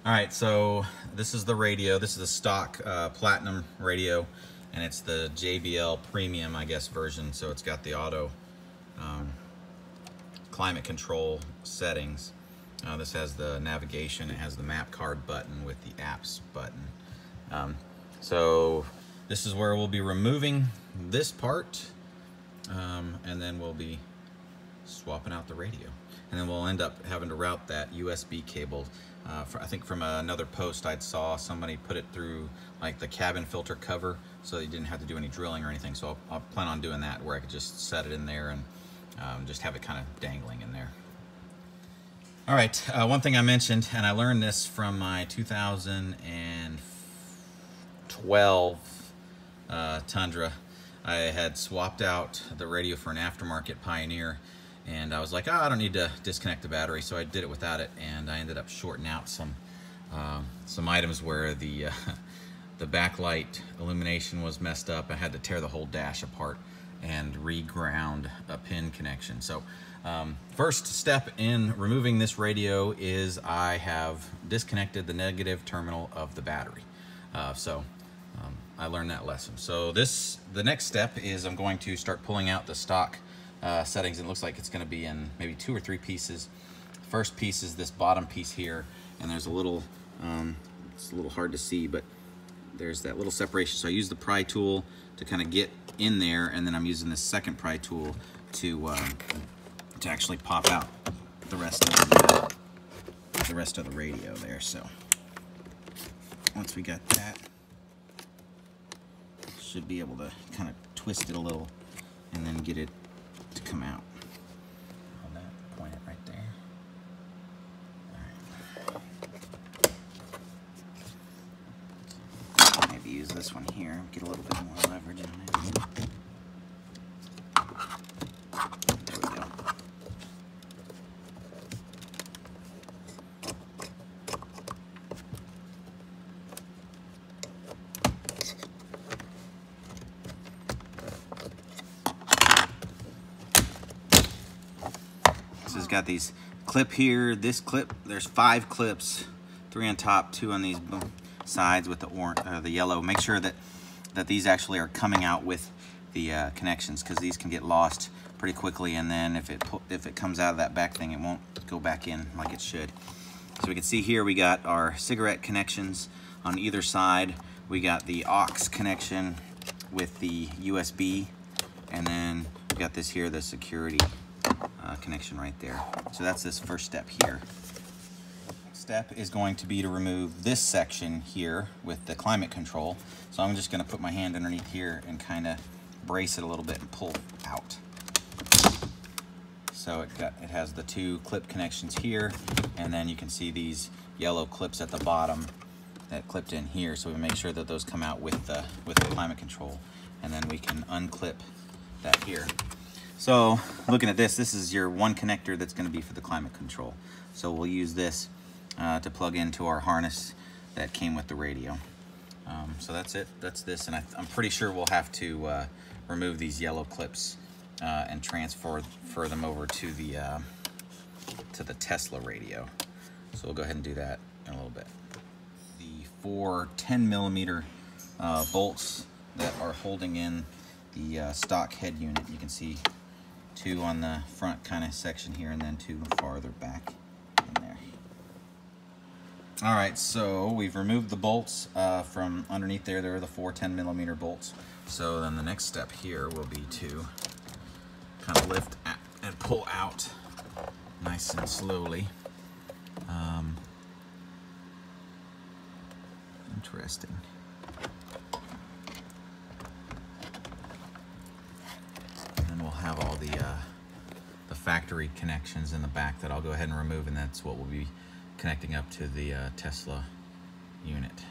All right, so this is the radio. This is the stock Platinum radio, and it's the JBL Premium, I guess, version. So it's got the auto climate control settings. This has the navigation. It has the map card button with the apps button. So this is where we'll be removing this part, and then we'll be swapping out the radio. And then we'll end up having to route that USB cable. I think from another post I saw somebody put it through like the cabin filter cover, so you didn't have to do any drilling or anything. So I'll plan on doing that, where I could just set it in there and just have it kind of dangling in there. All right, one thing I mentioned, and I learned this from my 2012 Tundra. I had swapped out the radio for an aftermarket Pioneer, and I was like, oh, I don't need to disconnect the battery, so I did it without it, and I ended up shorting out some items where the backlight illumination was messed up. I had to tear the whole dash apart and re-ground a pin connection. So first step in removing this radio is I have disconnected the negative terminal of the battery. I learned that lesson. So the next step is I'm going to start pulling out the stock settings. It looks like it's going to be in maybe 2 or 3 pieces. First piece is this bottom piece here, and there's a little, it's a little hard to see, but there's that little separation. So I use the pry tool to kind of get in there, and then I'm using this second pry tool to actually pop out the rest of the radio there. So once we got that, should be able to kind of twist it a little and then get it to come out. Hold that, point it right there. All right. Maybe use this one here, get a little bit more leverage on it. There we go. This has got these clip here, this clip, there's 5 clips, 3 on top, 2 on these sides with the orange, the yellow. Make sure that these actually are coming out with the connections, because these can get lost pretty quickly, and then if it comes out of that back thing, it won't go back in like it should. So we can see here we got our cigarette connections on either side. We got the aux connection with the USB, and then we got this here, the security connection right there. So that's this first step here. Next step is going to be to remove this section here with the climate control. So I'm just going to put my hand underneath here and kind of brace it a little bit and pull out. So it has the 2 clip connections here, and then you can see these yellow clips at the bottom that clipped in here. So we make sure that those come out with the climate control, and then we can unclip that here. So looking at this is your one connector that's going to be for the climate control. So we'll use this to plug into our harness that came with the radio. So that's it. That's this, and I'm pretty sure we'll have to remove these yellow clips and transfer them over to the Tesla radio. So we'll go ahead and do that in a little bit. The 4 10mm bolts that are holding in the stock head unit. You can see 2 on the front kind of section here, and then 2 farther back in there. All right, so we've removed the bolts from underneath there. There are the 4 10mm bolts. So then the next step here will be to kind of lift and pull out nice and slowly. Interesting. We'll have all the factory connections in the back that I'll go ahead and remove, and that's what we'll be connecting up to the Tesla unit.